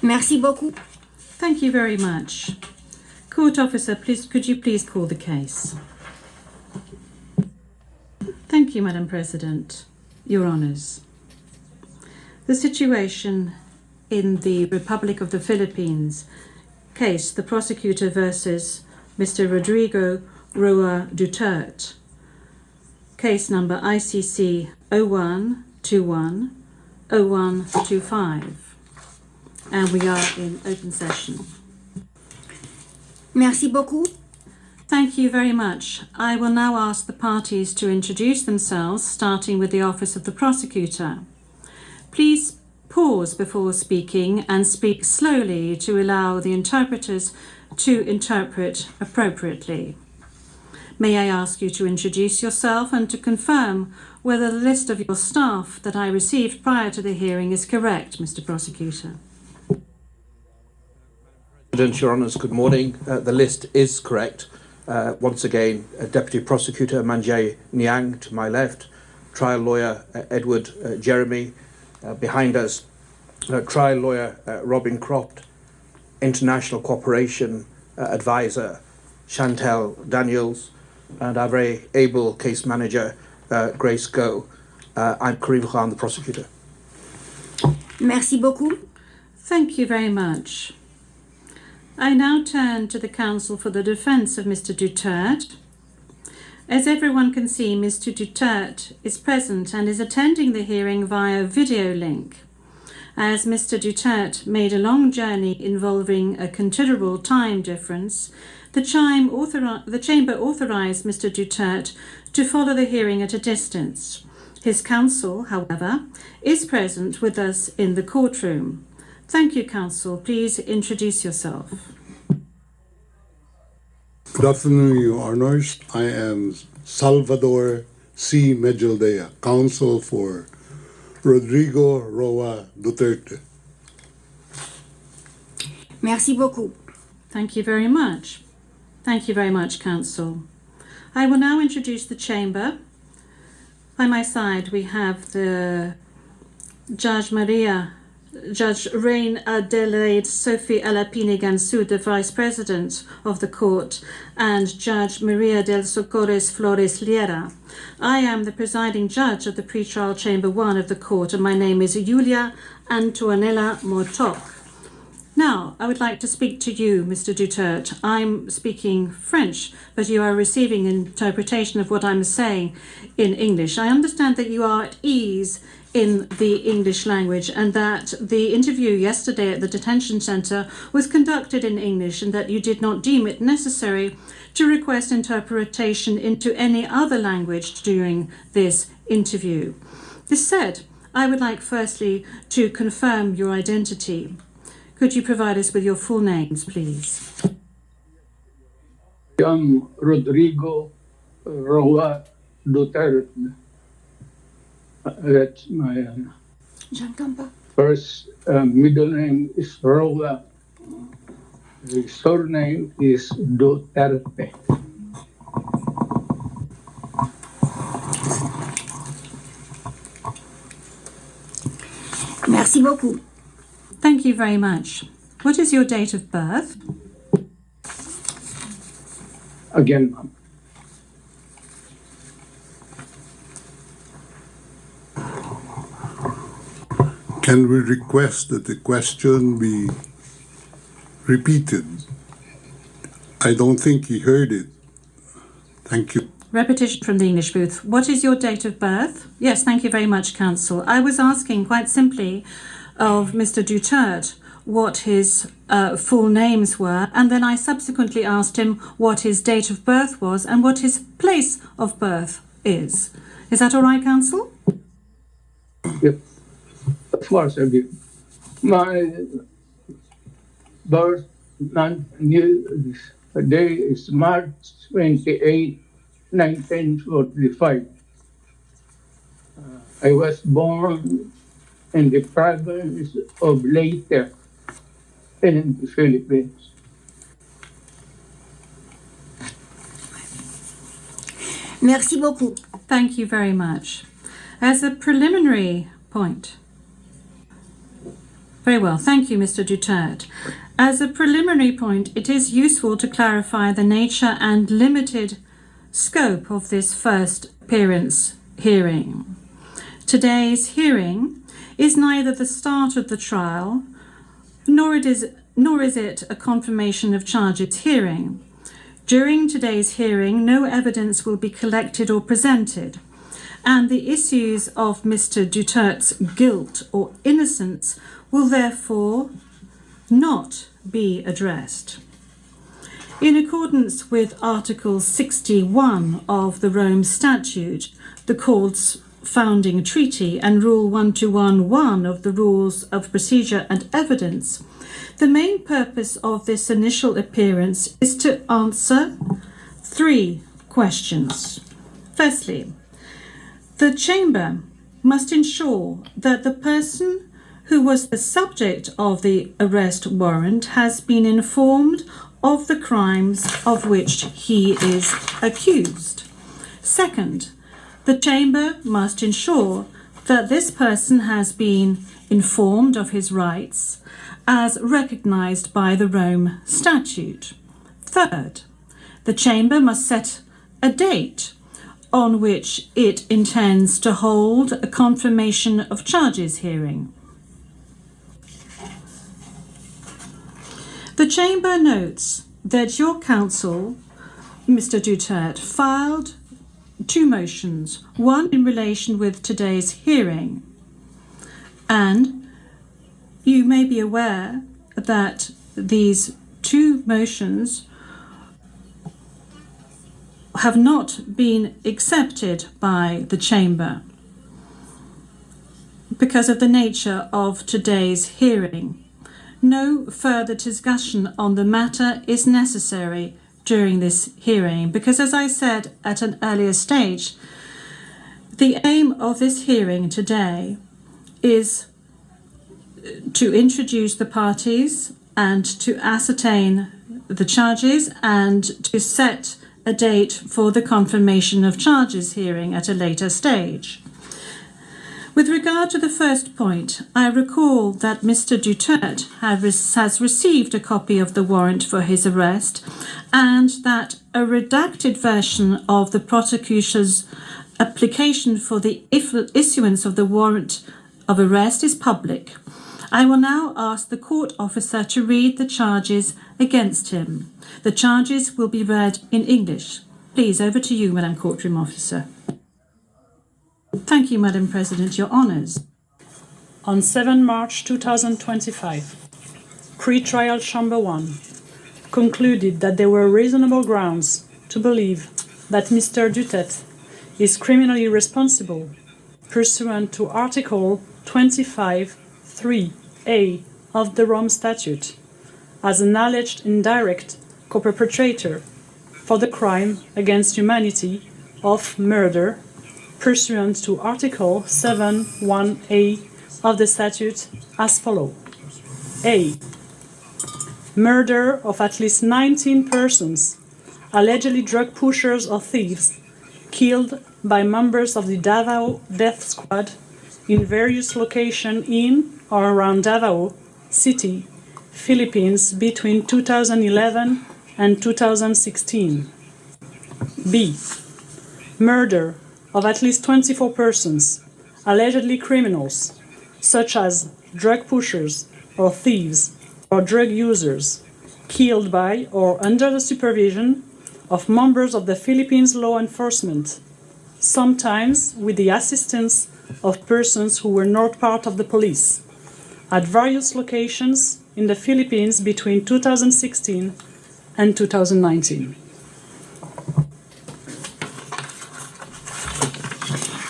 Merci beaucoup. Thank you very much. Court officer, could you please call the case? Thank you, Madam President. Your Honours. The situation in the Republic of the Philippines case, the prosecutor versus Mr. Rodrigo Roa Duterte. Case number ICC 0121 0125. And we are in open session. Merci beaucoup. Thank you very much. I will now ask the parties to introduce themselves, starting with the Office of the Prosecutor. Please pause before speaking and speak slowly to allow the interpreters to interpret appropriately. May I ask you to introduce yourself and to confirm whether the list of your staff that I received prior to the hearing is correct, Mr. Prosecutor? President, Your Honours, good morning. The list is correct. Once again, Deputy Prosecutor Manjay Niang to my left, trial lawyer Edward Jeremy behind us, trial lawyer Robin Croft, international cooperation advisor Chantel Daniels, and our very able case manager Grace Go. I'm Karim Khan, the prosecutor. Merci beaucoup. Thank you very much. I now turn to the counsel for the defence of Mr. Duterte. As everyone can see, Mr. Duterte is present and is attending the hearing via video link. As Mr. Duterte made a long journey involving a considerable time difference, the Chamber authorised Mr. Duterte to follow the hearing at a distance. His counsel, however, is present with us in the courtroom. Thank you, counsel. Please introduce yourself. Good afternoon, Your Honours. I am Salvador C. Medjaldea, counsel for Rodrigo Roa Duterte. Merci beaucoup. Thank you very much. Thank you very much, counsel. I will now introduce the chamber. By my side, we have the Judge Reine Adelaide Sophie Alapini Gansu, the Vice President of the Court, and Judge Maria del Socorres Flores Liera. I am the presiding judge of the Pretrial Chamber 1 of the Court, and my name is Julia Antonella Motok. Now, I would like to speak to you, Mr. Duterte. I'm speaking French, but you are receiving interpretation of what I'm saying in English. I understand that you are at ease in the English language and that the interview yesterday at the detention centre was conducted in English and that you did not deem it necessary to request interpretation into any other language during this interview. This said, I would like firstly to confirm your identity. Could you provide us with your full names, please? I'm Rodrigo Roa Duterte. That's my first middle name is Roa. The surname is Duterte. Merci beaucoup. Thank you very much. What is your date of birth? Again, ma'am. Can we request that the question be repeated? I don't think he heard it. Thank you. Repetition from the English booth. What is your date of birth? Yes, thank you very much, counsel. I was asking quite simply of Mr. Duterte what his full names were, and then I subsequently asked him what his date of birth was and what his place of birth is. Is that all right, counsel? Yep. Of course I do. My birth month day is March 28, 1945. I was born in the province of Leyte in the Philippines. Merci beaucoup. Thank you very much. As a preliminary point, Very well. Thank you, Mr. Duterte. As a preliminary point, it is useful to clarify the nature and limited scope of this first appearance hearing. Today's hearing is neither the start of the trial, nor is it a confirmation of charges hearing. During today's hearing, no evidence will be collected or presented, and the issues of Mr. Duterte's guilt or innocence will therefore not be addressed. In accordance with Article 61 of the Rome Statute, the Court's founding treaty, and Rule 1211 of the Rules of Procedure and Evidence, the main purpose of this initial appearance is to answer 3 questions. Firstly, the Chamber must ensure that the person who was the subject of the arrest warrant has been informed of the crimes of which he is accused. Second, the Chamber must ensure that this person has been informed of his rights as recognised by the Rome Statute. Third, the Chamber must set a date on which it intends to hold a confirmation of charges hearing. The Chamber notes that your counsel, Mr. Duterte, filed 2 motions, one in relation with today's hearing, and you may be aware that these 2 motions have not been accepted by the Chamber because of the nature of today's hearing. No further discussion on the matter is necessary during this hearing because, as I said at an earlier stage, the aim of this hearing today is to introduce the parties and to ascertain the charges and to set a date for the confirmation of charges hearing at a later stage. With regard to the first point, I recall that Mr. Duterte has received a copy of the warrant for his arrest and that a redacted version of the prosecutor's application for the issuance of the warrant of arrest is public. I will now ask the court officer to read the charges against him. The charges will be read in English. Please, over to you, Madam Courtroom Officer. Thank you, Madam President. Your honours. On 7 March 2025, Pre-Trial Chamber 1 concluded that there were reasonable grounds to believe that Mr. Duterte is criminally responsible pursuant to Article 25(3)(a) of the Rome Statute as an alleged indirect co-perpetrator for the crime against humanity of murder pursuant to Article 7(1)(a) of the statute as follows. A. Murder of at least 19 persons, allegedly drug pushers or thieves, killed by members of the Davao Death Squad in various locations in or around Davao City, Philippines between 2011 and 2016. B. Murder of at least 24 persons, allegedly criminals, such as drug pushers or thieves or drug users, killed by or under the supervision of members of the Philippines law enforcement, sometimes with the assistance of persons who were not part of the police, at various locations in the Philippines between 2016 and 2019.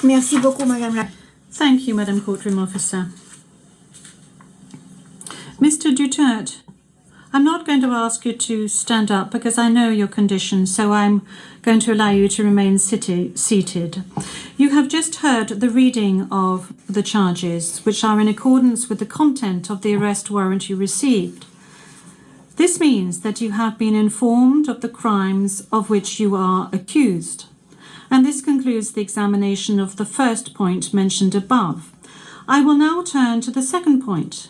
Merci beaucoup, Madame la... Thank you, Madam Courtroom Officer. Mr. Duterte, I'm not going to ask you to stand up because I know your condition, so I'm going to allow you to remain seated. You have just heard the reading of the charges, which are in accordance with the content of the arrest warrant you received. This means that you have been informed of the crimes of which you are accused. And this concludes the examination of the first point mentioned above. I will now turn to the second point,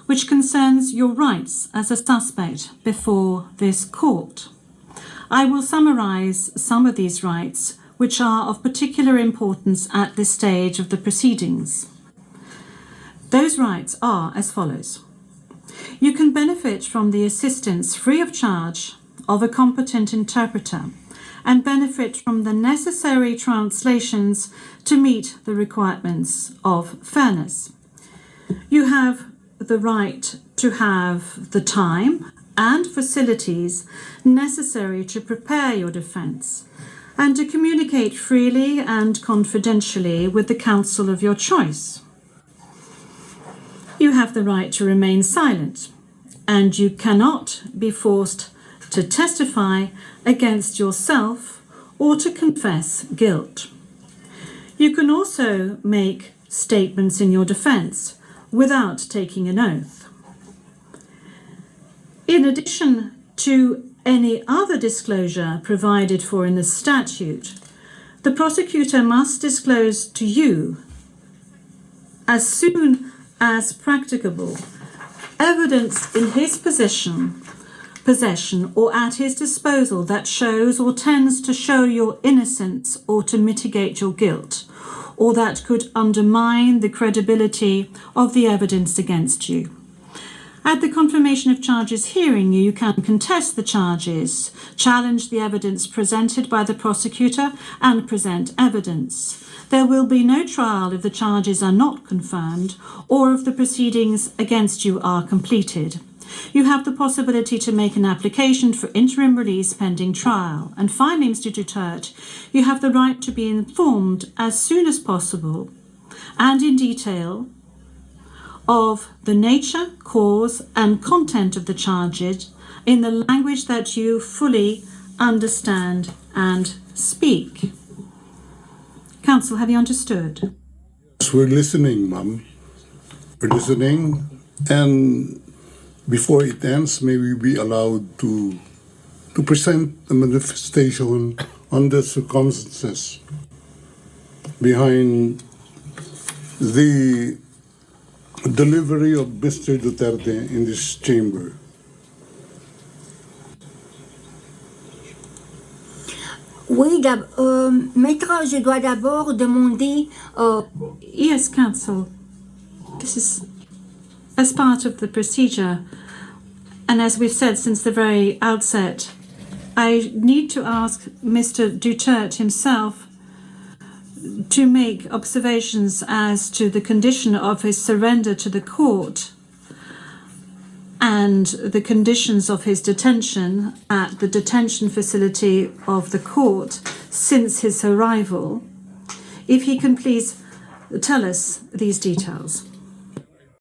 which concerns your rights as a suspect before this court. I will summarize some of these rights, which are of particular importance at this stage of the proceedings. Those rights are as follows. You can benefit from the assistance free of charge of a competent interpreter and benefit from the necessary translations to meet the requirements of fairness. You have the right to have the time and facilities necessary to prepare your defence and to communicate freely and confidentially with the counsel of your choice. You have the right to remain silent, and you cannot be forced to testify against yourself or to confess guilt. You can also make statements in your defence without taking an oath. In addition to any other disclosure provided for in the statute, the prosecutor must disclose to you, as soon as practicable, evidence in his possession or at his disposal that shows or tends to show your innocence or to mitigate your guilt, or that could undermine the credibility of the evidence against you. At the confirmation of charges hearing, you can contest the charges, challenge the evidence presented by the prosecutor, and present evidence. There will be no trial if the charges are not confirmed or if the proceedings against you are completed. You have the possibility to make an application for interim release pending trial. And finally, Mr. Duterte, you have the right to be informed as soon as possible and in detail of the nature, cause, and content of the charges in the language that you fully understand and speak. Counsel, have you understood? Yes, we're listening, ma'am. We're listening, and before it ends, may we be allowed to present a manifestation on the circumstances behind the delivery of Mr. Duterte in this chamber. Oui, maître, je dois d'abord demander... Yes, counsel. This is as part of the procedure, and as we've said since the very outset, I need to ask Mr. Duterte himself to make observations as to the condition of his surrender to the court and the conditions of his detention at the detention facility of the court since his arrival. If he can please tell us these details.